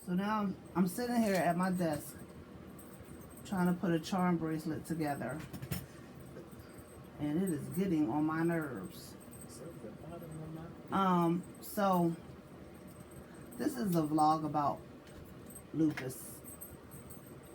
So now I'm sitting here at my desk trying to put a charm bracelet together, and it is getting on my nerves. So this is a vlog about Lupus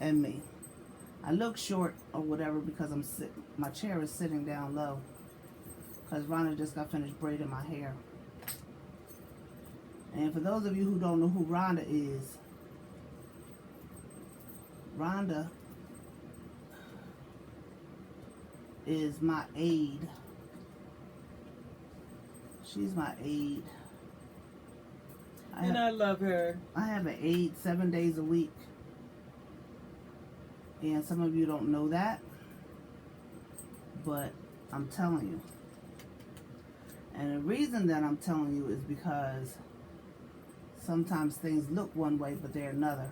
and me. I look short or whatever because my chair is sitting down low because Rhonda just got finished braiding my hair. And for those of you who don't know who Rhonda is my aide. She's my aide. I love her. I have an aide 7 days a week. And some of you don't know that. But I'm telling you. And the reason that I'm telling you is because sometimes things look one way, but they're another.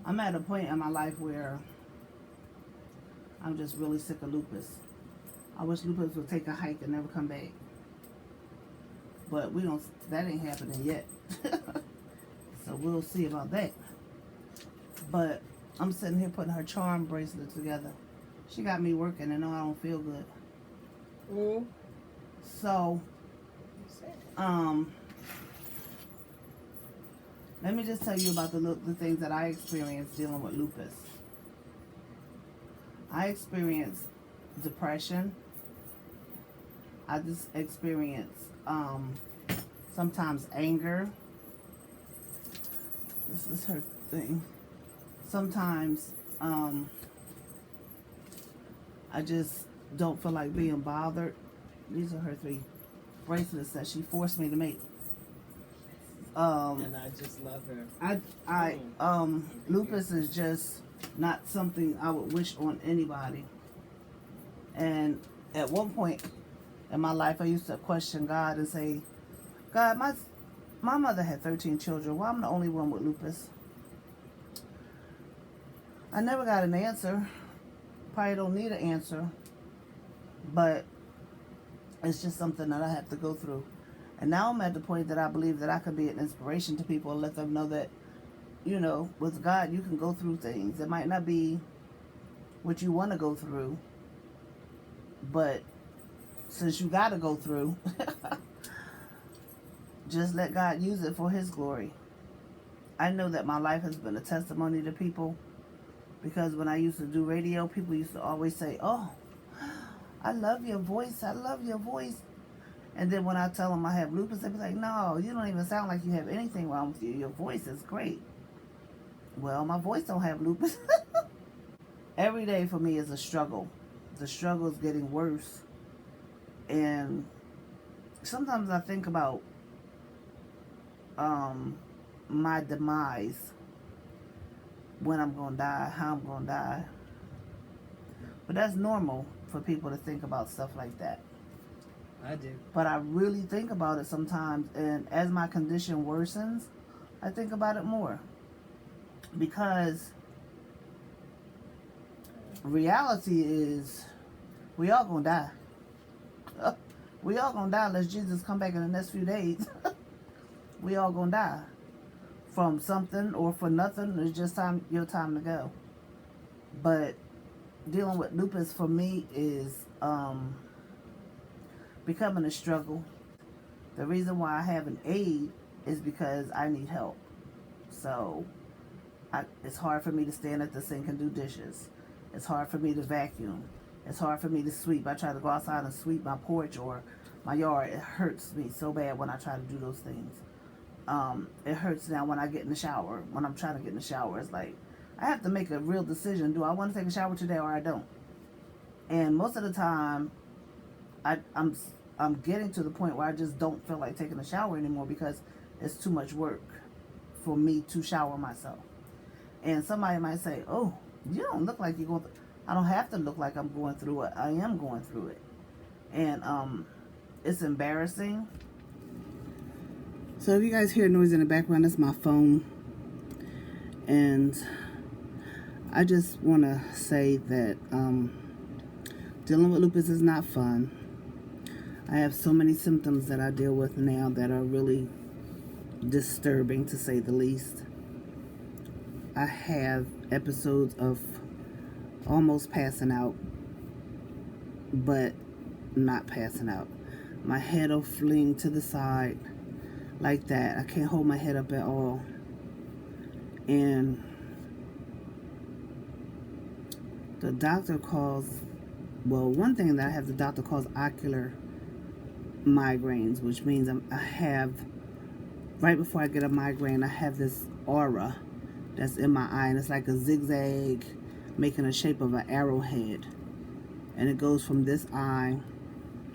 I'm at a point in my life where I'm just really sick of Lupus. I wish Lupus would take a hike and never come back. But that ain't happening yet. So we'll see about that. But I'm sitting here putting her charm bracelet together. She got me working and I don't feel good. Ooh. So, let me just tell you about the things that I experienced dealing with Lupus. I experienced depression. I just experienced sometimes anger. This is her thing. Sometimes I just don't feel like being bothered. These are her 3 bracelets that she forced me to make. And I just love her. Lupus is just not something I would wish on anybody. And at one point in my life, I used to question God and say, God, my mother had 13 children. Why I'm the only one with lupus? I never got an answer. Probably don't need an answer. But it's just something that I have to go through. And now I'm at the point that I believe that I could be an inspiration to people and let them know that, you know, with God, you can go through things. It might not be what you want to go through, but since you got to go through, just let God use it for His glory. I know that my life has been a testimony to people because when I used to do radio, people used to always say, oh, I love your voice. I love your voice. And then when I tell them I have lupus, they be like, no, you don't even sound like you have anything wrong with you. Your voice is great. Well, my voice don't have lupus. Every day for me is a struggle. The struggle is getting worse. And sometimes I think about my demise, when I'm going to die, how I'm going to die. But that's normal for people to think about stuff like that. I do. But I really think about it sometimes, and as my condition worsens, I think about it more. Because reality is, we all gonna die. We all gonna die unless Jesus come back in the next few days. We all gonna die. From something or for nothing. It's just your time to go. But dealing with lupus for me is becoming a struggle. The reason why I have an aide is because I need help. So it's hard for me to stand at the sink and do dishes. It's hard for me to vacuum. It's hard for me to sweep. I try to go outside and sweep my porch or my yard. It hurts me so bad when I try to do those things. It hurts now when I get in the shower. When I'm trying to get in the shower, it's like I have to make a real decision. Do I want to take a shower today or I don't? And most of the time, I'm getting to the point where I just don't feel like taking a shower anymore because it's too much work for me to shower myself. And somebody might say, oh, you don't look like you're going through. I don't have to look like I'm going through it. I am going through it. And it's embarrassing. So if you guys hear noise in the background, that's my phone. And I just want to say that dealing with lupus is not fun. I have so many symptoms that I deal with now that are really disturbing to say the least. I have episodes of almost passing out, but not passing out. My head will fling to the side like that. I can't hold my head up at all. And the doctor calls, well, one thing that I have, the doctor calls ocular migraines, which means I have, right before I get a migraine, I have this aura that's in my eye, and it's like a zigzag making a shape of an arrowhead, and it goes from this eye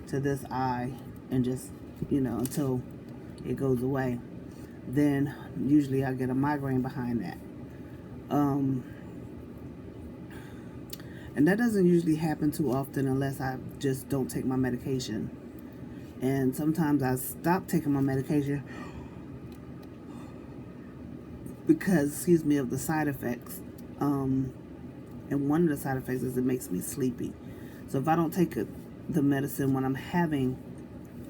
to this eye, and just, until it goes away. Then usually I get a migraine behind that. And that doesn't usually happen too often unless I just don't take my medication. And sometimes I stop taking my medication because, of the side effects. And one of the side effects is it makes me sleepy. So if I don't take the medicine when I'm having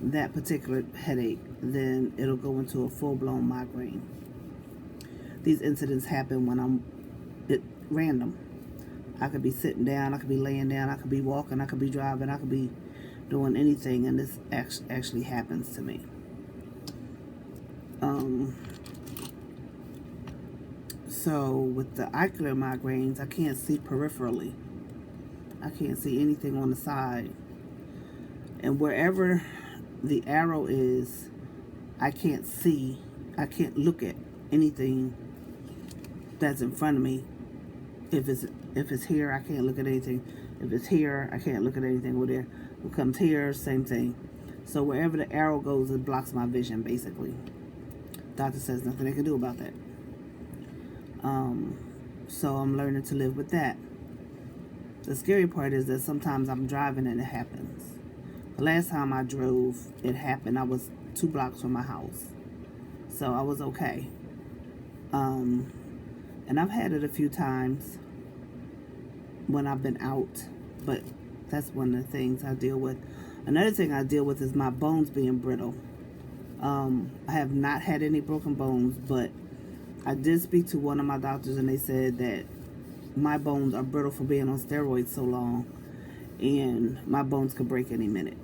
that particular headache, then it'll go into a full-blown migraine. These incidents happen when I'm random. I could be sitting down, I could be laying down, I could be walking, I could be driving, I could be doing anything, and this actually happens to me. So with the ocular migraines, I can't see peripherally. I can't see anything on the side. And wherever the arrow is, I can't see. I can't look at anything that's in front of me. If it's here, I can't look at anything. If it's here, I can't look at anything over there. If it comes here, same thing. So wherever the arrow goes, it blocks my vision, basically. Doctor says nothing they can do about that. So I'm learning to live with that. The scary part is that sometimes I'm driving and it happens. The last time I drove, it happened. I was 2 blocks from my house. So I was okay. And I've had it a few times when I've been out, but that's one of the things I deal with. Another thing I deal with is my bones being brittle. I have not had any broken bones, but I did speak to one of my doctors, and they said that my bones are brittle for being on steroids so long, and my bones could break any minute.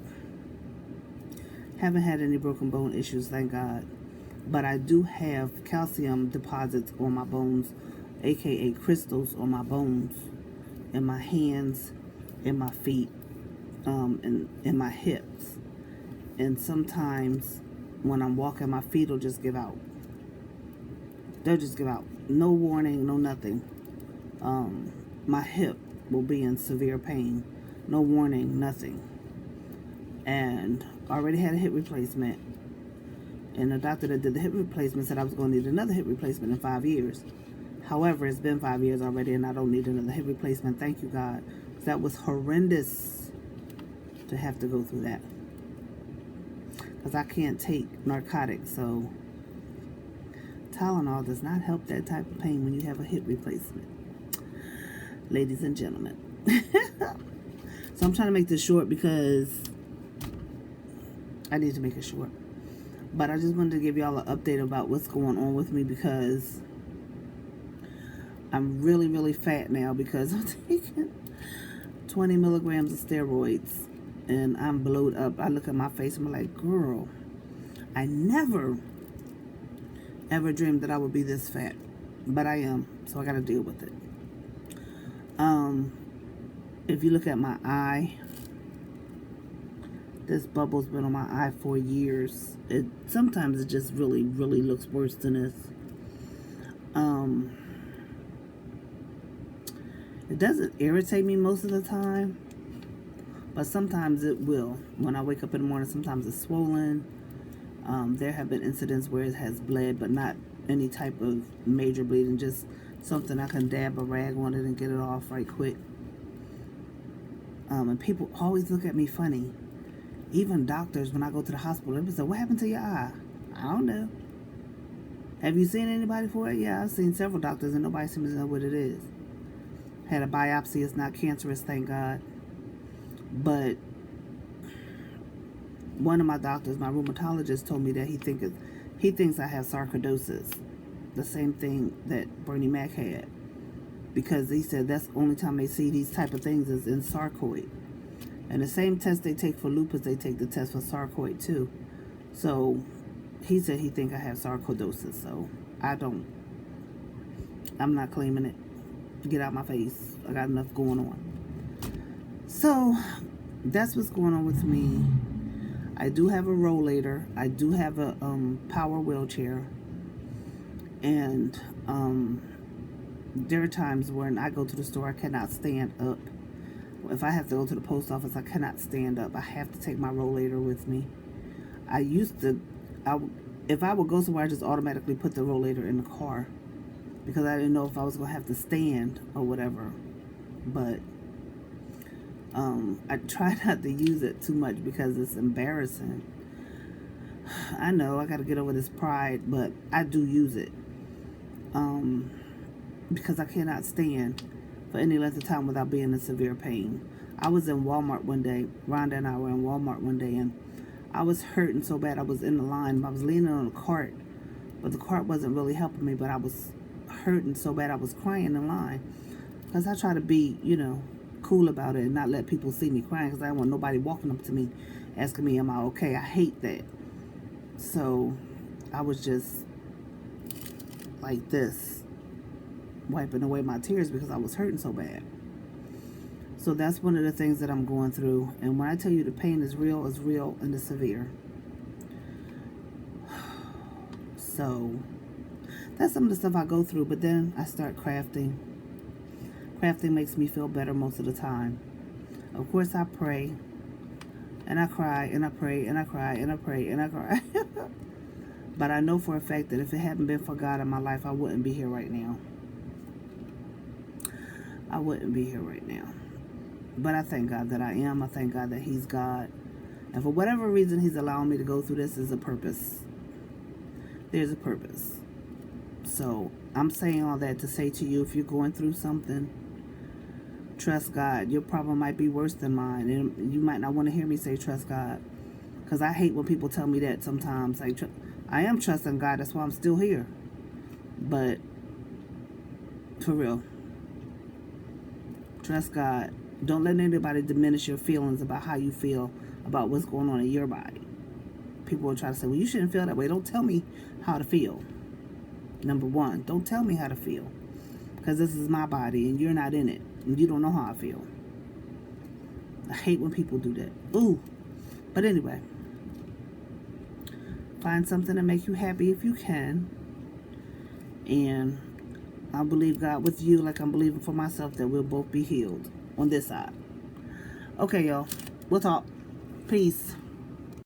Haven't had any broken bone issues, thank God. But I do have calcium deposits on my bones, aka crystals on my bones, in my hands, in my feet, and in my hips. And sometimes when I'm walking, my feet will just give out. They'll just give out. No warning, no nothing. My hip will be in severe pain. No warning, nothing. And I already had a hip replacement. And the doctor that did the hip replacement said I was going to need another hip replacement in 5 years. However, it's been 5 years already, and I don't need another hip replacement. Thank you, God. That was horrendous to have to go through that. Because I can't take narcotics, so Tylenol does not help that type of pain when you have a hip replacement. Ladies and gentlemen. So I'm trying to make this short because I need to make it short. But I just wanted to give y'all an update about what's going on with me, because I'm really, really fat now because I'm taking 20 milligrams of steroids and I'm blowed up. I look at my face and I'm like, girl, I never, ever dreamed that I would be this fat. But I am, so I got to deal with it. If you look at my eye, this bubble's been on my eye for years. Sometimes it just really, really looks worse than this. It doesn't irritate me most of the time, but sometimes it will. When I wake up in the morning, sometimes it's swollen. There have been incidents where it has bled, but not any type of major bleeding, just something I can dab a rag on it and get it off right quick. And people always look at me funny. Even doctors, when I go to the hospital, they say, what happened to your eye? I don't know. Have you seen anybody for it? Yeah, I've seen several doctors and nobody seems to know what it is. Had a biopsy. It's not cancerous, thank God. But one of my doctors, my rheumatologist, told me that he He thinks I have sarcoidosis, the same thing that Bernie Mac had, because he said that's the only time they see these type of things is in sarcoid. And the same test they take for lupus, they take the test for sarcoid too. So he said he think I have sarcoidosis. So I'm not claiming it. Get out my face. I got enough going on. So that's what's going on with me. I do have a rollator. I do have a power wheelchair. And there are times when I go to the store, I cannot stand up. If I have to go to the post office, I cannot stand up. I have to take my rollator with me. If I would go somewhere, I just automatically put the rollator in the car because I didn't know if I was going to have to stand or whatever. But I try not to use it too much because it's embarrassing. I know I got to get over this pride, but I do use it because I cannot stand for any length of time without being in severe pain. I was in Walmart one day. Rhonda and I were in Walmart one day, and I was hurting so bad. I was in the line. I was leaning on a cart, but the cart wasn't really helping me, but I was hurting so bad I was crying in line because I try to be, cool about it and not let people see me crying because I don't want nobody walking up to me asking me, am I okay? I hate that. So I was just like this, wiping away my tears because I was hurting so bad. So that's one of the things that I'm going through. And when I tell you the pain is real and it's severe. So that's some of the stuff I go through. But then I start crafting. Crafting makes me feel better most of the time. Of course, I pray. And I cry and I pray and I cry and I pray and I cry. But I know for a fact that if it hadn't been for God in my life, I wouldn't be here right now. I wouldn't be here right now. But I thank God that I am. I thank God that He's God. And for whatever reason He's allowing me to go through this is a purpose. There's a purpose. So I'm saying all that to say to you, if you're going through something, trust God. Your problem might be worse than mine. And you might not want to hear me say trust God. Because I hate when people tell me that sometimes. I am trusting God. That's why I'm still here. But for real, trust God. Don't let anybody diminish your feelings about how you feel about what's going on in your body. People will try to say, well, you shouldn't feel that way. Don't tell me how to feel. Number one, don't tell me how to feel. Because this is my body and you're not in it. And you don't know how I feel. I hate when people do that. Ooh. But anyway, find something to make you happy if you can. And I believe God with you like I'm believing for myself that we'll both be healed on this side. Okay, y'all. We'll talk. Peace.